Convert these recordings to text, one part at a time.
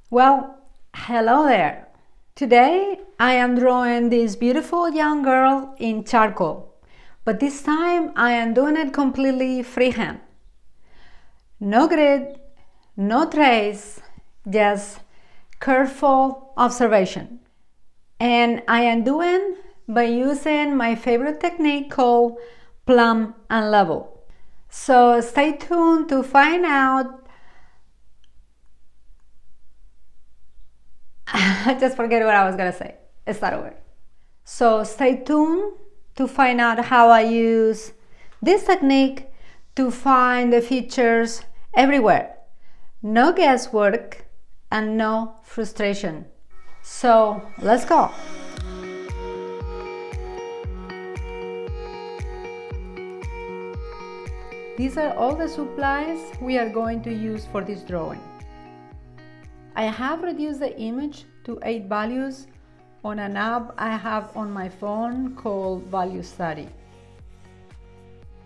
Well, hello there. Today I am drawing this beautiful young girl in charcoal, but this time I am doing it completely freehand. No grid, no trace, just careful observation. And I am doing by using my favorite technique called plumb and level. So stay tuned to find out. Just forget what I was gonna say. Start over. So stay tuned to find out how I use this technique to find the features everywhere. No guesswork and no frustration. So let's go. These are all the supplies we are going to use for this drawing. I have reduced the image to 8 values on an app I have on my phone called Value Study.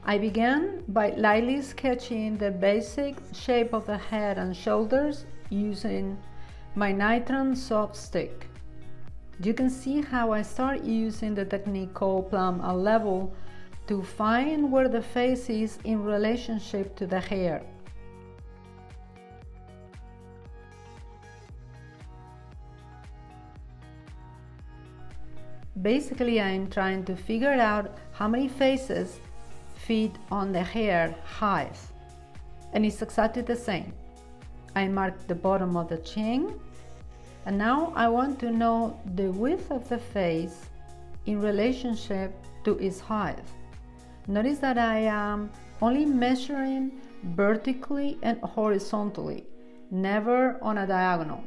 I began by lightly sketching the basic shape of the head and shoulders using my Nitram soft stick. You can see how I start using the technique called plumb and level to find where the face is in relationship to the hair. Basically, I am trying to figure out how many faces fit on the hair height, and it's exactly the same. I marked the bottom of the chin, and now I want to know the width of the face in relationship to its height. Notice that I am only measuring vertically and horizontally, never on a diagonal.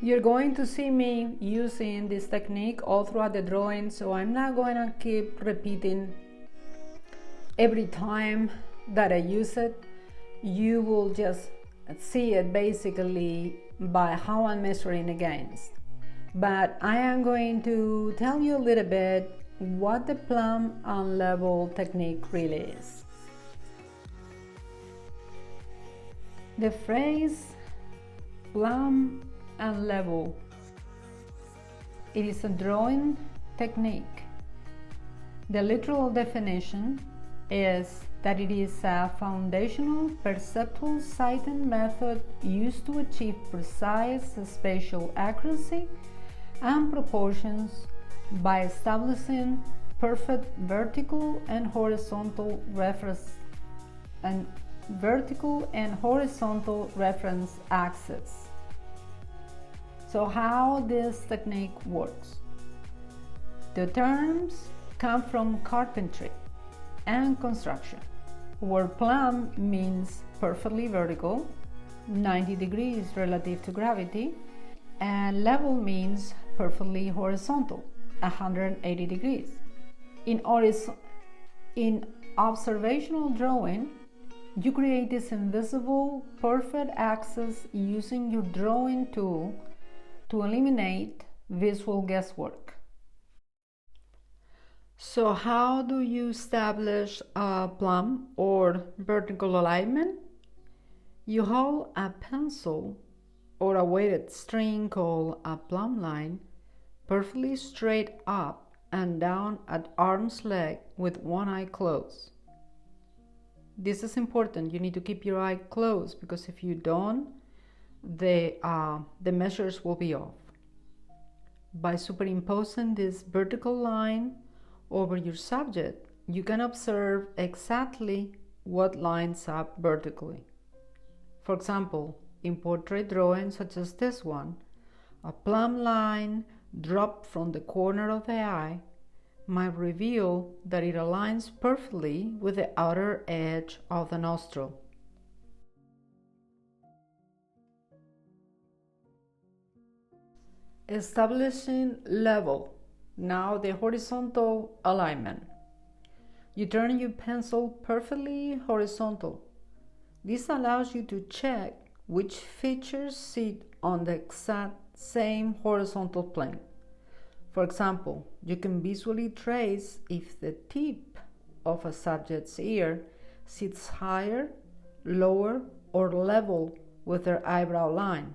You're going to see me using this technique all throughout the drawing, so I'm not going to keep repeating every time that I use it. You will just see it basically by how I'm measuring against. But I am going to tell you a little bit what the plumb and level technique really is. The phrase plumb and level, it is a drawing technique. The literal definition is that it is a foundational perceptual sighting method used to achieve precise spatial accuracy and proportions by establishing perfect vertical and horizontal reference axes. So how this technique works? The terms come from carpentry and construction, where plumb means perfectly vertical, 90 degrees relative to gravity, and level means perfectly horizontal, 180 degrees. In observational drawing, you create this invisible perfect axis using your drawing tool to eliminate visual guesswork. So how do you establish a plumb or vertical alignment? You hold a pencil or a weighted string called a plumb line perfectly straight up and down at arm's length with one eye closed. This is important. You need to keep your eye closed because if you don't, the measures will be off. By superimposing this vertical line over your subject, you can observe exactly what lines up vertically. For example, in portrait drawings such as this one, a plumb line dropped from the corner of the eye might reveal that it aligns perfectly with the outer edge of the nostril. Establishing level. Now the horizontal alignment. You turn your pencil perfectly horizontal. This allows you to check which features sit on the exact same horizontal plane. For example, you can visually trace if the tip of a subject's ear sits higher, lower, or level with their eyebrow line.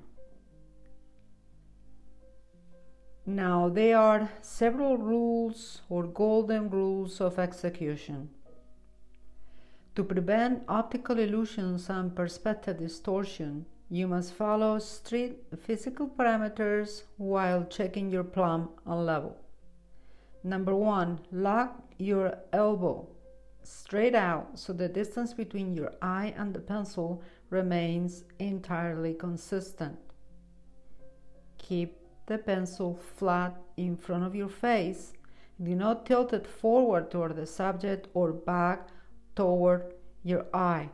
Now, there are several rules or golden rules of execution. To prevent optical illusions and perspective distortion, you must follow strict physical parameters while checking your plumb and level. Number 1, lock your elbow straight out so the distance between your eye and the pencil remains entirely consistent. Keep the pencil flat in front of your face. Do not tilt it forward toward the subject or back toward your eye.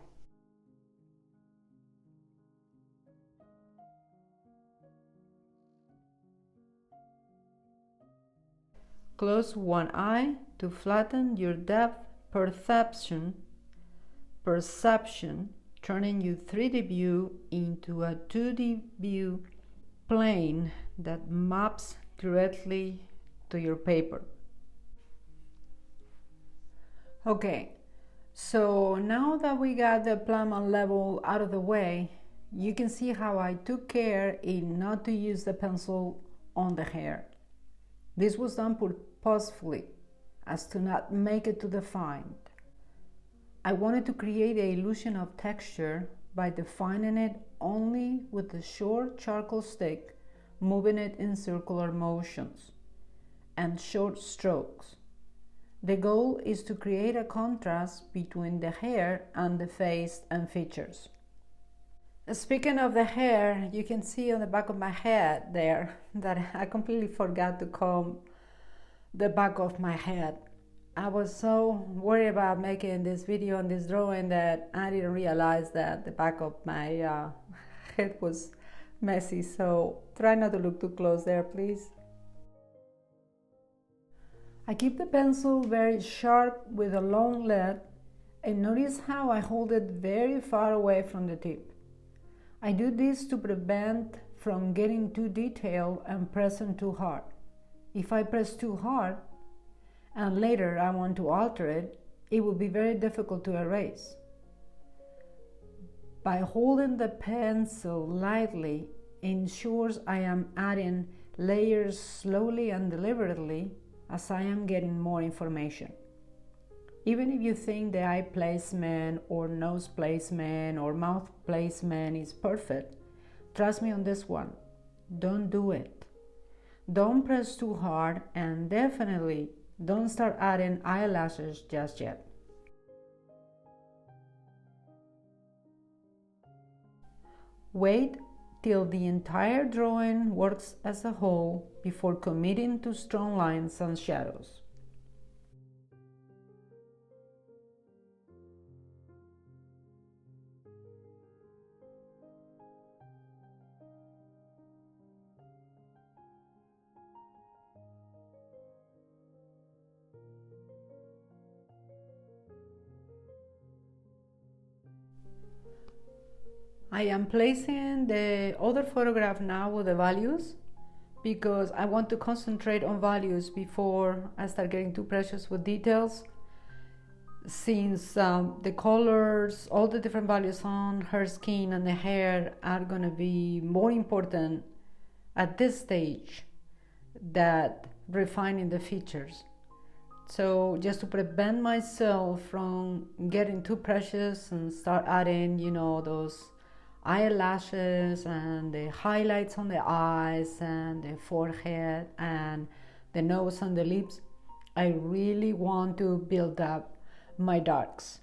Close one eye to flatten your depth perception, turning your 3D view into a 2D view plane that maps directly to your paper. Okay, so now that we got the plumb and level out of the way, you can see how I took care in not to use the pencil on the hair. This was done purposefully, as to not make it too defined. I wanted to create the illusion of texture by defining it only with a short charcoal stick, moving it in circular motions and short strokes. The goal is to create a contrast between the hair and the face and features. Speaking of the hair, you can see on the back of my head there that I completely forgot to comb the back of my head. I was so worried about making this video and this drawing that I didn't realize that the back of my head was messy, so try not to look too close there, please. I keep the pencil very sharp with a long lead, and notice how I hold it very far away from the tip. I do this to prevent from getting too detailed and pressing too hard. If I press too hard and later I want to alter it, it will be very difficult to erase. By holding the pencil lightly ensures I am adding layers slowly and deliberately as I am getting more information. Even if you think the eye placement or nose placement or mouth placement is perfect, trust me on this one, don't do it. Don't press too hard, and definitely don't start adding eyelashes just yet. Wait till the entire drawing works as a whole before committing to strong lines and shadows. I am placing the other photograph now with the values because I want to concentrate on values before I start getting too precious with details, since the colors, all the different values on her skin and the hair are going to be more important at this stage than refining the features. So just to prevent myself from getting too precious and start adding, those eyelashes and the highlights on the eyes and the forehead and the nose and the lips, I really want to build up my darks.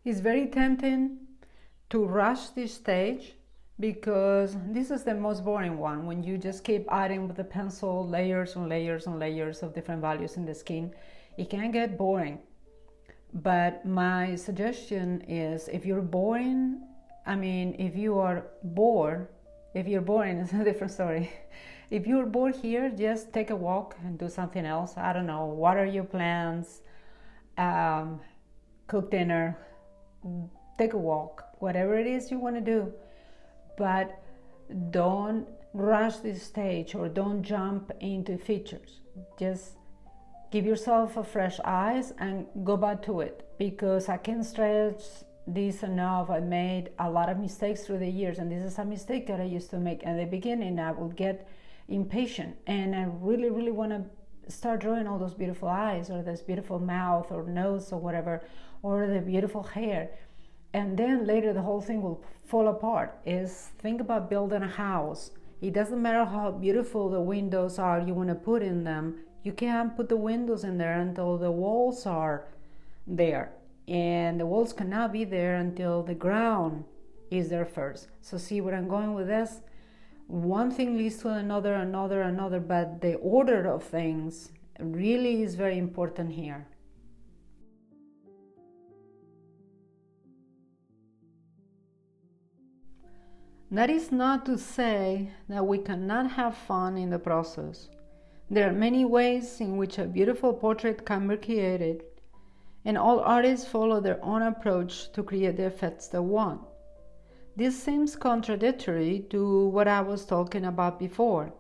It's very tempting to rush this stage because this is the most boring one, when you just keep adding with the pencil layers and layers and layers of different values in the skin. It can get boring. But my suggestion is, if you're bored, it's a different story. If you're bored here, just take a walk and do something else. I don't know, water your plants, cook dinner, take a walk, whatever it is you want to do. But don't rush this stage or don't jump into features. Just give yourself a fresh eyes and go back to it, because I can stress this enough. I made a lot of mistakes through the years, and this is a mistake that I used to make. At the beginning, I would get impatient, and I really, really want to start drawing all those beautiful eyes, or this beautiful mouth, or nose, or whatever, or the beautiful hair. And then later the whole thing will fall apart. Think about building a house. It doesn't matter how beautiful the windows are you want to put in them. You can't put the windows in there until the walls are there. And the walls cannot be there until the ground is there first. So see where I'm going with this? One thing leads to another, but the order of things really is very important here. That is not to say that we cannot have fun in the process. There are many ways in which a beautiful portrait can be created, and all artists follow their own approach to create the effects they want. This seems contradictory to what I was talking about before,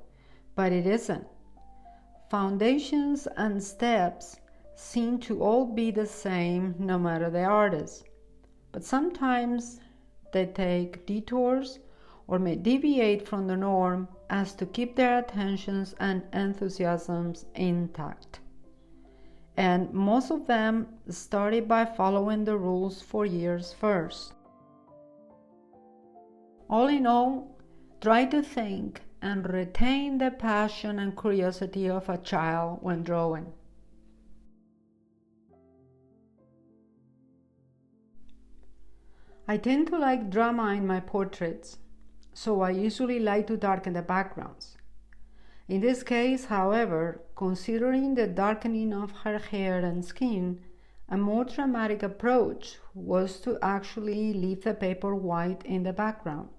but it isn't. Foundations and steps seem to all be the same no matter the artist, but sometimes they take detours or may deviate from the norm as to keep their attentions and enthusiasms intact. And most of them started by following the rules for years first. All in all, try to think and retain the passion and curiosity of a child when drawing. I tend to like drama in my portraits, so I usually like to darken the backgrounds. In this case, however, considering the darkening of her hair and skin, a more dramatic approach was to actually leave the paper white in the background.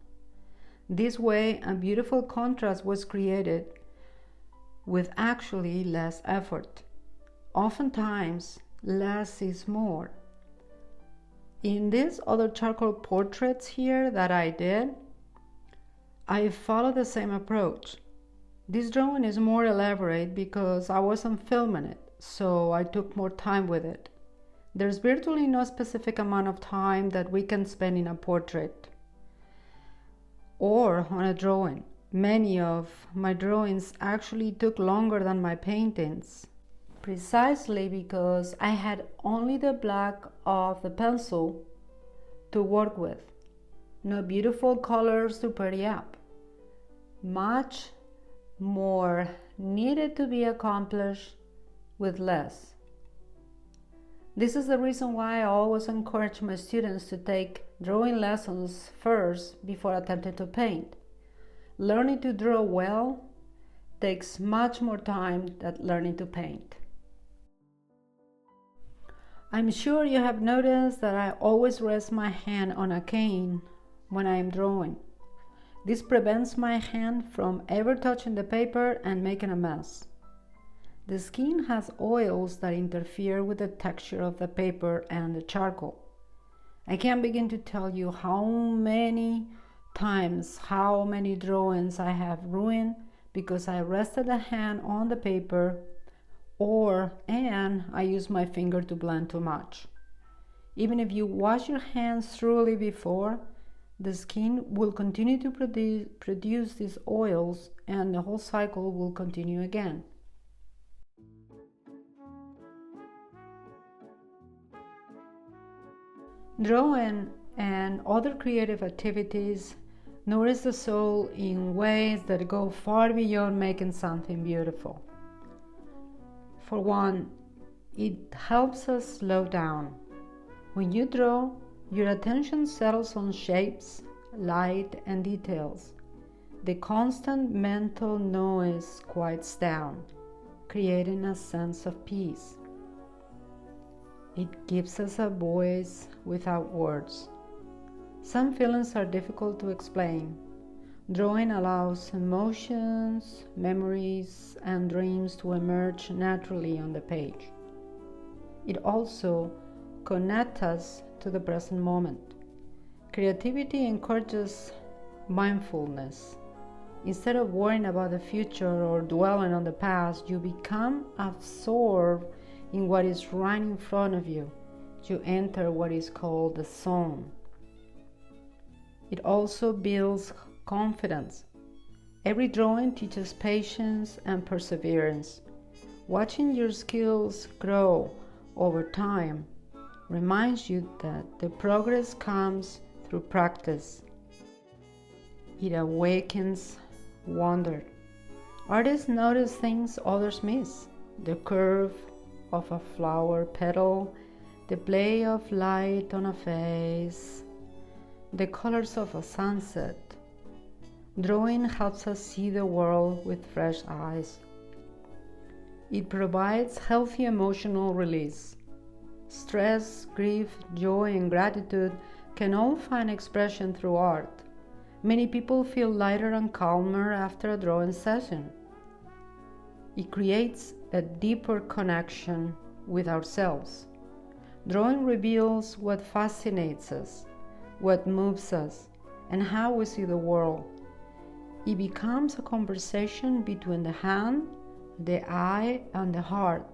This way, a beautiful contrast was created with actually less effort. Oftentimes, less is more. In these other charcoal portraits here that I did, I followed the same approach. This drawing is more elaborate because I wasn't filming it, so I took more time with it. There's virtually no specific amount of time that we can spend in a portrait or on a drawing. Many of my drawings actually took longer than my paintings, precisely because I had only the black of the pencil to work with. No beautiful colors to pretty up. Much more needed to be accomplished with less. This is the reason why I always encourage my students to take drawing lessons first before attempting to paint. Learning to draw well takes much more time than learning to paint. I'm sure you have noticed that I always rest my hand on a cane when I am drawing. This prevents my hand from ever touching the paper and making a mess. The skin has oils that interfere with the texture of the paper and the charcoal. I can't begin to tell you how many times, how many drawings I have ruined because I rested a hand on the paper and I used my finger to blend too much. Even if you wash your hands thoroughly before, the skin will continue to produce these oils and the whole cycle will continue again. Drawing and other creative activities nourish the soul in ways that go far beyond making something beautiful. For one, it helps us slow down. When you draw, your attention settles on shapes, light, and details. The constant mental noise quiets down, creating a sense of peace. It gives us a voice without words. Some feelings are difficult to explain. Drawing allows emotions, memories, and dreams to emerge naturally on the page. It also connects us to the present moment. Creativity encourages mindfulness. Instead of worrying about the future or dwelling on the past, you become absorbed in what is right in front of you. you enter what is called the zone. It also builds confidence. Every drawing teaches patience and perseverance. Watching your skills grow over time reminds you that the progress comes through practice. It awakens wonder. Artists notice things others miss: the curve of a flower petal, the play of light on a face, the colors of a sunset. Drawing helps us see the world with fresh eyes. It provides healthy emotional release. Stress, grief, joy, and gratitude can all find expression through art. Many people feel lighter and calmer after a drawing session. It creates a deeper connection with ourselves. Drawing reveals what fascinates us, what moves us, and how we see the world. It becomes a conversation between the hand, the eye, and the heart.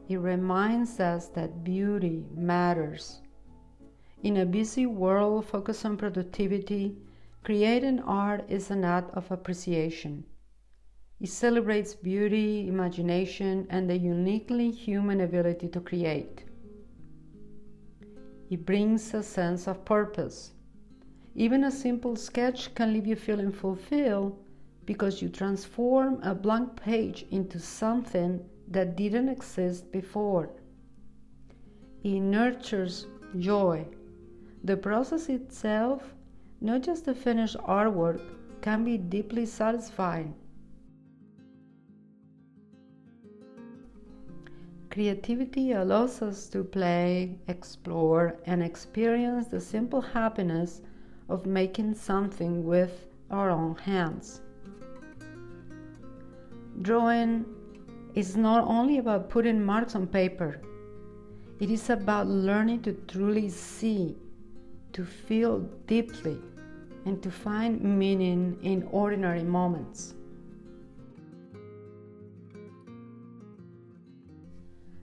It reminds us that beauty matters. In a busy world focused on productivity, creating art is an act of appreciation. It celebrates beauty, imagination, and the uniquely human ability to create. It brings a sense of purpose. Even a simple sketch can leave you feeling fulfilled because you transform a blank page into something that didn't exist before. It nurtures joy. The process itself, not just the finished artwork, can be deeply satisfying. Creativity allows us to play, explore, and experience the simple happiness of making something with our own hands. Drawing is not only about putting marks on paper. It is about learning to truly see, to feel deeply, and to find meaning in ordinary moments.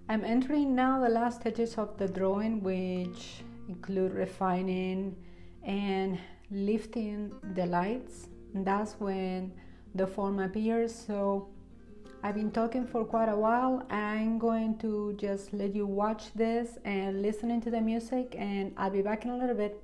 I'm entering now the last stages of the drawing, which include refining and lifting the lights. And that's when the form appears. So I've been talking for quite a while. I'm going to just let you watch this and listen to the music, and I'll be back in a little bit.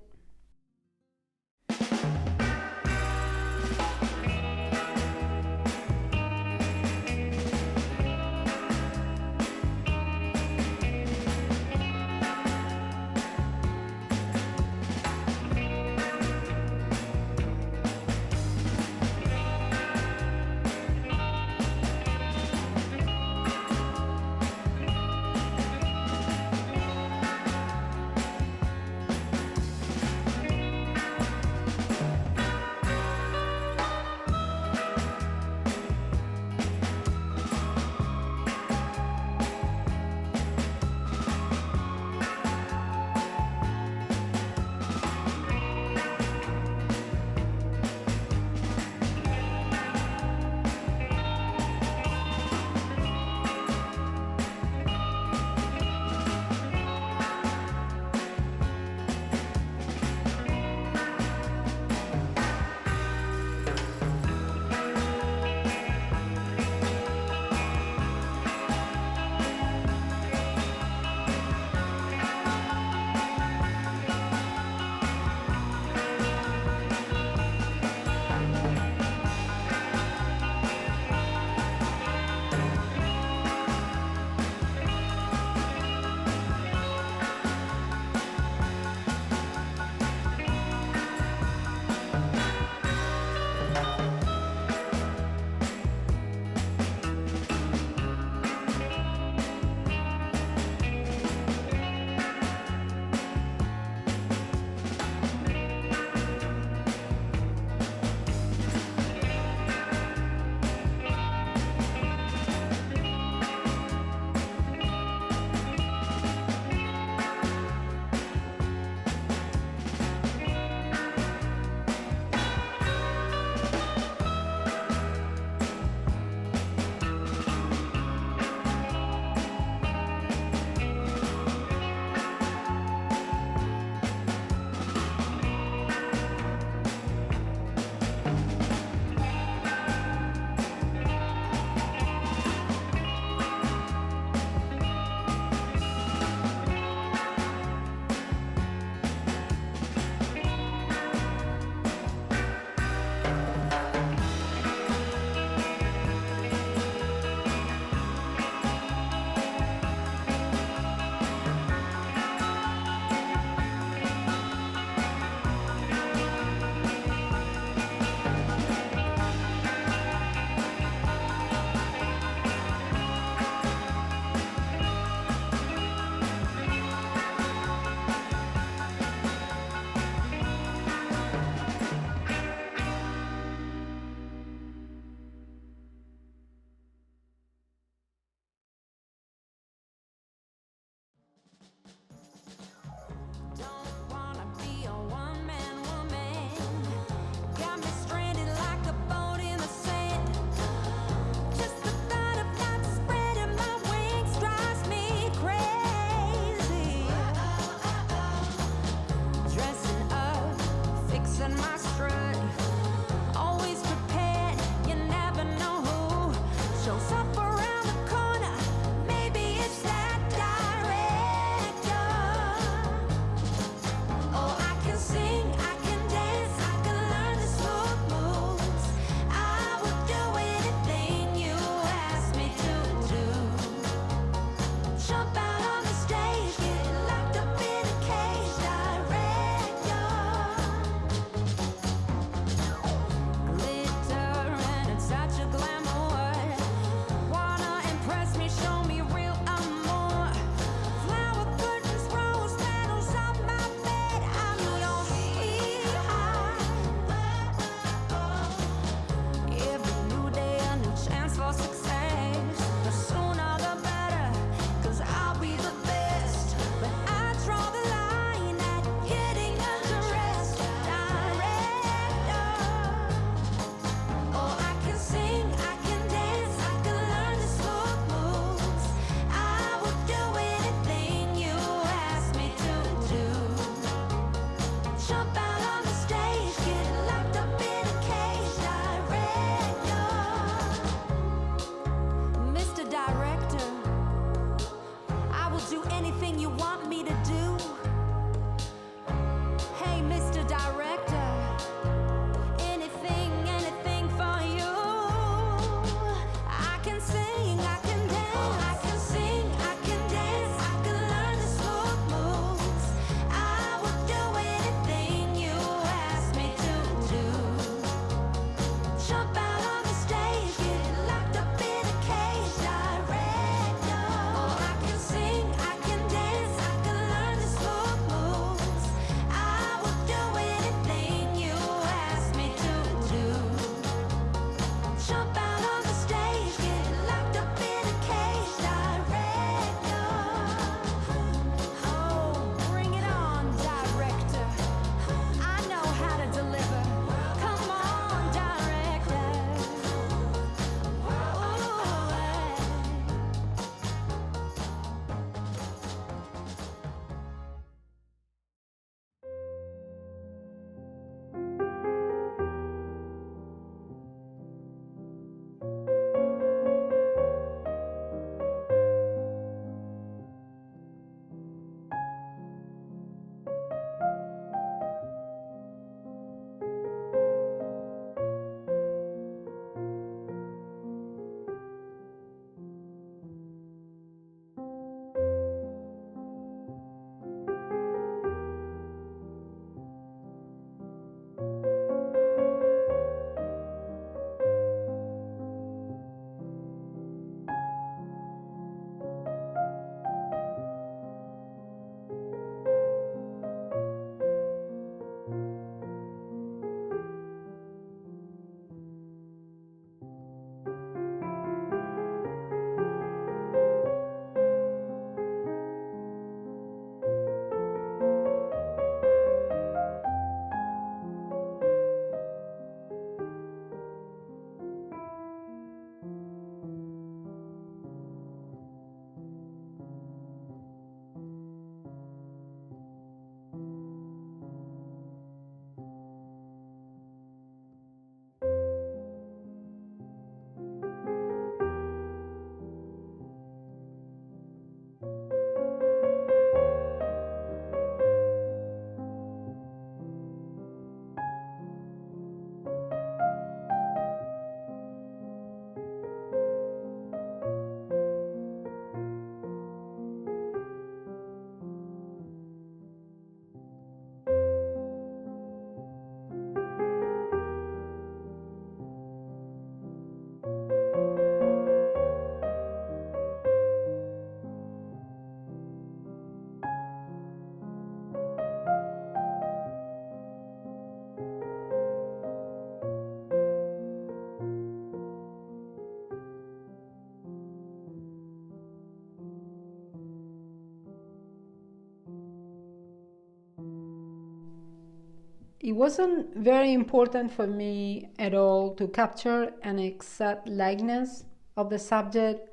it wasn't very important for me at all to capture an exact likeness of the subject.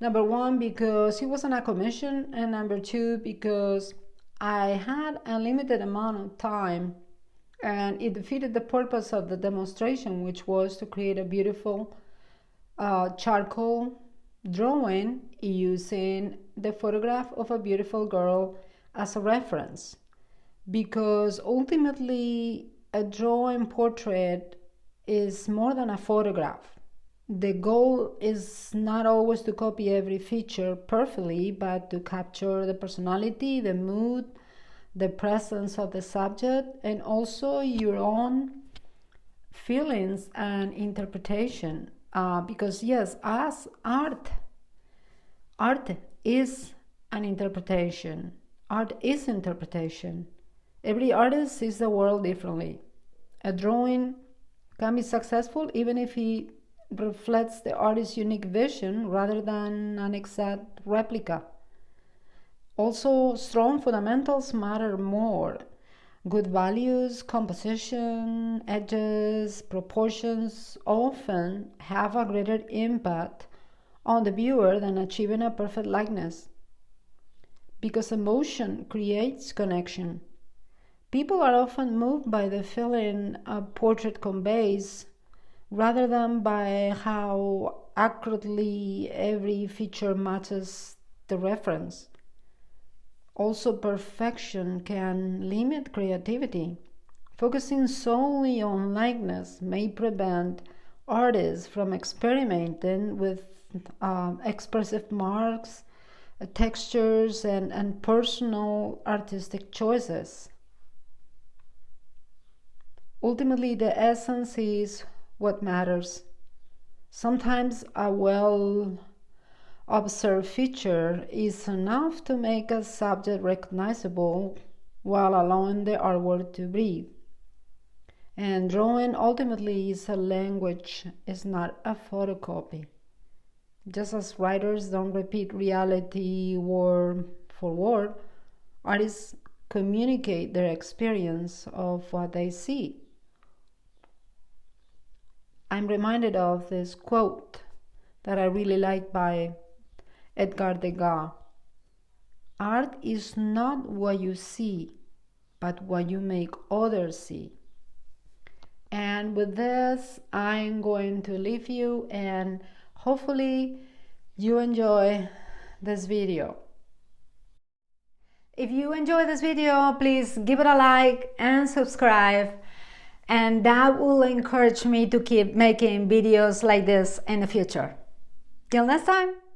Number one, because it wasn't a commission, and number two, because I had a limited amount of time and it defeated the purpose of the demonstration, which was to create a beautiful charcoal drawing using the photograph of a beautiful girl as a reference. Because ultimately, a drawing portrait is more than a photograph. The goal is not always to copy every feature perfectly, but to capture the personality, the mood, the presence of the subject, and also your own feelings and interpretation. Because yes, as art is an interpretation. Art is interpretation. Every artist sees the world differently. A drawing can be successful even if it reflects the artist's unique vision rather than an exact replica. Also, strong fundamentals matter more. Good values, composition, edges, proportions often have a greater impact on the viewer than achieving a perfect likeness. Because emotion creates connection. People are often moved by the feeling a portrait conveys rather than by how accurately every feature matches the reference. Also, perfection can limit creativity. Focusing solely on likeness may prevent artists from experimenting with expressive marks, textures, and personal artistic choices. Ultimately, the essence is what matters. Sometimes a well-observed feature is enough to make a subject recognizable while allowing the artwork to breathe. And drawing ultimately is a language, it's not a photocopy. Just as writers don't repeat reality word for word, artists communicate their experience of what they see. I'm reminded of this quote that I really like by Edgar Degas. Art is not what you see, but what you make others see. And with this, I'm going to leave you, and hopefully you enjoy this video. If you enjoy this video, please give it a like and subscribe, and that will encourage me to keep making videos like this in the future. Till next time!